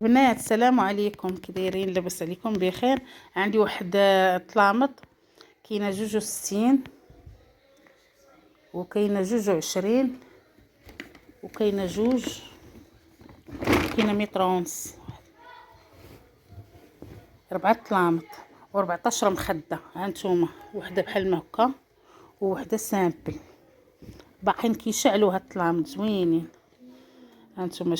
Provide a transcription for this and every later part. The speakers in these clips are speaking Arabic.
بنات السلام عليكم، كي دايرين؟ لاباس عليكم بخير. عندي واحد طلامط، كاينه 62 وكاينه 22 وكاينه جوج، كاينه متر ونص. 4 طلامط و14 مخده. هانتوما وحده بحال ما هكا ووحده سامبل، باقيين كيشعلوا هاد الطلامط زوينين. هانتوما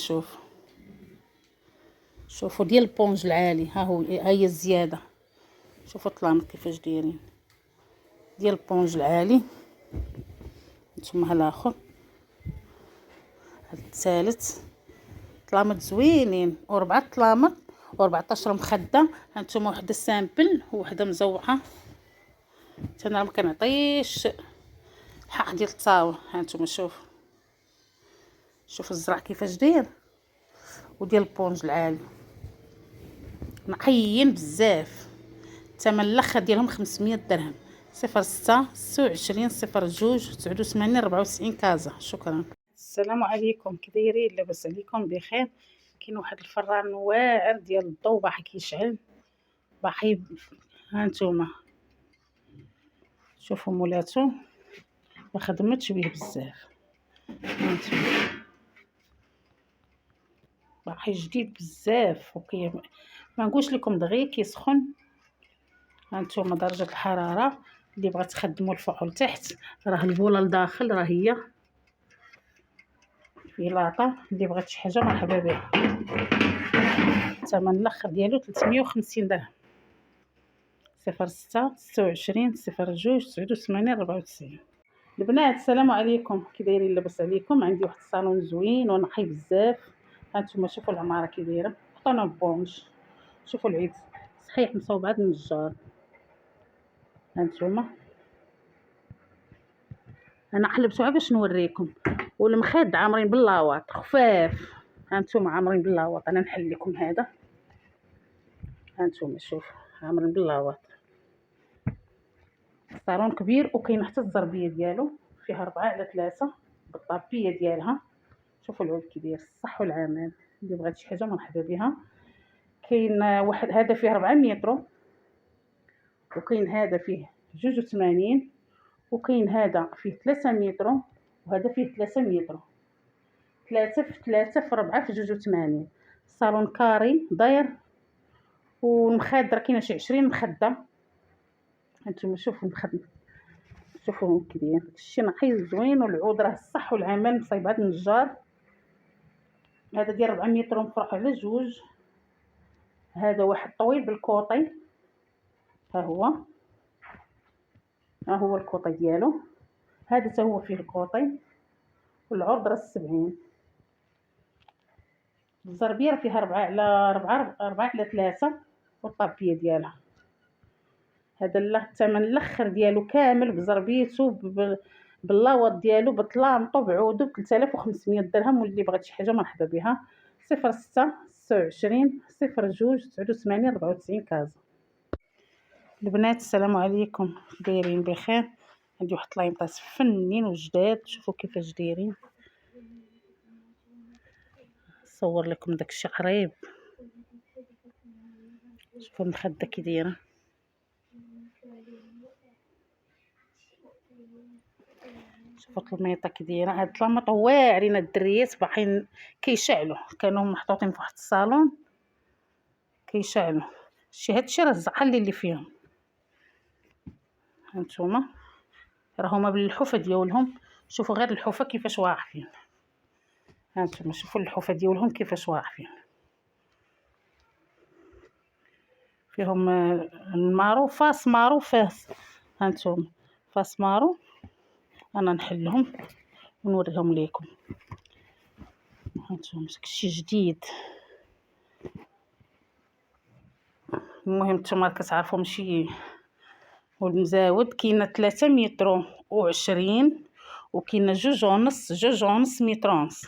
شوفوا ديال البونج العالي، ها هي الزياده. شوفوا الطلامط كيفاش دايرين ديال البونج العالي. نتوما ها الاخر، هاد الثالث. طلامط زوينين، و4 طلامط و14 مخده. هانتوما وحده سامبل ووحده مزوعه. انا ما كنعطيش الحق ديال التصاور. هانتوما شوفوا الزرع كيفاش داير، وديال البونج العالي نقيين بزاف. الثمن الاخر ديالهم 500 درهم. 06 26 02 89 94 كازا. شكرا. السلام عليكم، كي دايرين؟ لاباس عليكم بخير. كاين واحد الفران واعر ديال الضو باقي كيشعل باقي. هانتوما شوفوا مولاتو ما خدمتش بيه بزاف. هانتوما باقي جديد بزاف، ما نقولش لكم دغيا كيسخن. هانتوما درجه الحراره اللي بغات تخدموا الفوق لتحت، راه البوله لداخل، راه هي في لاطه. اللي بغات شي حاجه مرحبا بها. الثمن الاخر ديالو 350 درهم. 06 26 02 89 94. البنات السلام عليكم، كي دايرين؟ لاباس عليكم. عندي واحد الصالون زوين ونقي بزاف. هانتوما شوفوا العماره كي دايره، حطينا بونج. شوفوا العيد صحيح مصوب عند النجار. هانتوما انا قلبتو باش نوريكم، والمخاد عامرين باللاواط خفاف. هانتوما عامرين باللاواط، انا نحل لكم هذا. هانتوما شوفوا عامرين باللاواط. الصالون كبير وكاين حتى الزربيه ديالو، فيها 4x3 بالطابيه ديالها. شوفوا العود كي داير، الصح والعمل. اللي بغات شي حاجه مرحبا بها. كاين واحد هذا فيه 4 متر، وكاين هذا فيه 82، وكاين هذا فيه 3 متر، وهذا فيه 3 متر. 3 في 3 في 4 في 82. الصالون كاري داير، والمخاد راه كاينه شي 20 مخده. هانتوما شوفوا المخد، شوفوا كي داير داكشي نقي زوين، والعود راه الصح والعمل مصايب هاد النجار. هذا ديال 4 متر مفرح على جوج. هذا واحد طويل بالكوطي، ها هو الكوطي ديالو. هذا حتى هو فيه الكوطي، والعرض راه 70. الزربيه راه فيها 4 على 3 والطابيه ديالها. هذا الثمن الاخر ديالو كامل بزربيتو باللاوط ديالو بطلامطو بعودو 3500 درهم. واللي بغات شي حاجه مرحبا بها. 06 26 02 89 94 كازا. البنات السلام عليكم، دايرين بخير؟ عندي واحد لايمطاس فنين وجداد. شوفوا كيفاش دايرين. نصور لكم داكشي قريب. شوفوا المخده كي دايره. شوفوا الطلميطه كي دايره. هاد الطلميط واعرين الدريات باقيين كيشعلوا، كانوا محطوطين في واحد الصالون كيشعلوا. هادشي راه الزعل اللي فيهم. هانتوما راهما بالحفه ديالهم. شوفوا غير الحفه كيفاش واقفين. هانتوما شوفوا الحفه ديالهم كيفاش واقفين. فيهم المارو فاس مارو فاس. هانتوما فاس مارو. انا نحلهم ونوريهم لكم. هانتوما داكشي جديد. المهم نتوما كتعرفوا ماشي. والمزاود كاينه 3 متر و20، وكاينه 2.5 متر ونص.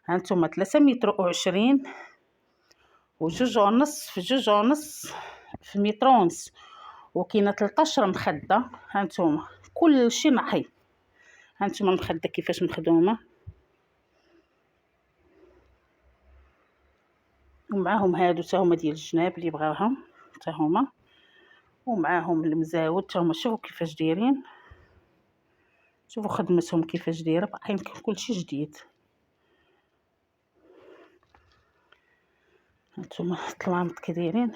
هانتوما 3 متر و20 و2.5 في 2.5 في متر ونص، وكاينه 13 مخده. هانتوما كلشي نقي. هانتوما المخده كيفاش مخدومه. ومعاهم هادو تا هما ديال الجناب اللي بغاهم تا هما، ومعاهم المزاود تا هما. شوفوا كيفاش دايرين، شوفوا خدمتهم كيفاش دايره، باقيين كلشي جديد. هانتوما الطلامط كي دايرين،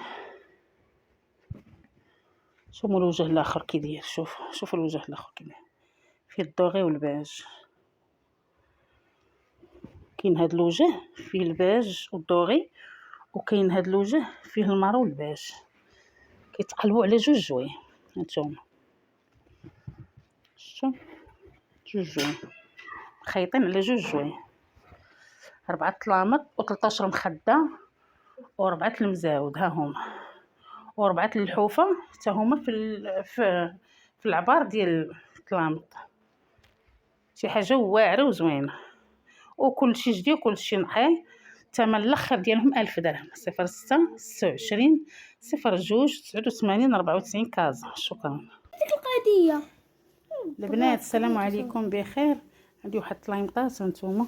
شوفوا الوجه الاخر كي داير، شوفوا الوجه الاخر كي داير فيه الدوغي والباج. كاين هاد الوجه فيه الباج والدوغي، وكاين هاد الوجه فيه المارو والباج، كيتقلبوا على جوج جوين. هانتوما شفتوا جوج جوين خايطين على جوج جوين، 4 طلامط و13 مخده و4 المزاود ها هما، و4 اللحوفه حتى هما في العبار ديال الطلامط. شي حاجه واعره وزوينه، وكلشي جديد وكلشي نقي. الثمن الاخر ديالهم 1000 درهم. 06 26 02 89 94 كازا. شكرا. القضيه البنات السلام عليكم بخير. عندي واحد الطلايمطات هانتوما،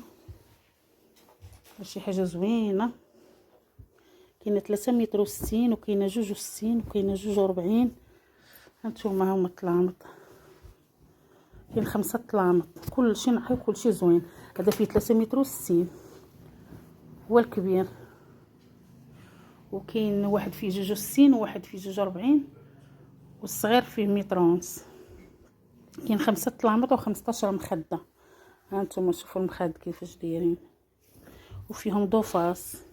شي حاجه زوينه. كاينه 360 وكاينه 62 وكاينه 42. هانتوما هما الطلامط، كاين 5 طلامط، كلشي نقي وكلشي زوين. هذا فيه 360 هو الكبير، وكاين واحد فيه 62 وواحد فيه 42، والصغير فيه 100 ونص. كاين 5 طلامط و15 مخده. هانتوما شوفوا المخاد كيفاش دايرين، وفيهم ضفاس.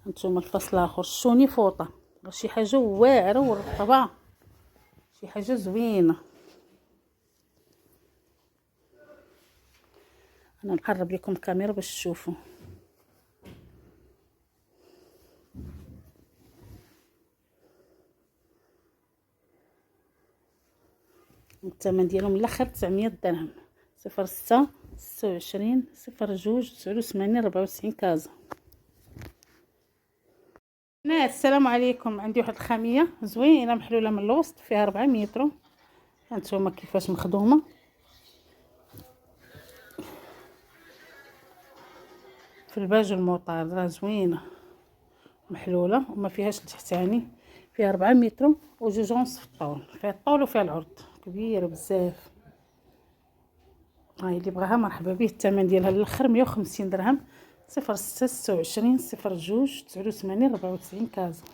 هانتوما الفصل الاخر شوني فوطه، شي حاجه واعره ورطبه، شي حاجه زوينه. انا نقرب لكم الكاميرا باش تشوفوا. الثمن ديالهم الاخر 900 درهم. 06 26 02 89 94 كازا. بنات السلام عليكم. عندي واحد الخاميه زوينه محلوله من الوسط، فيها 4 متر. هانتوما كيفاش مخدومه، في الباج الموطار، راه زوينه محلوله وما فيهاش التحتاني. فيها 4 متر وجوج ونص في الطول، فيها الطول وفيها العرض، كبيره بزاف. هاي اللي بغاها مرحبا به. الثمن ديالها الاخر 150 درهم. 06 26 02 89 94 كازا.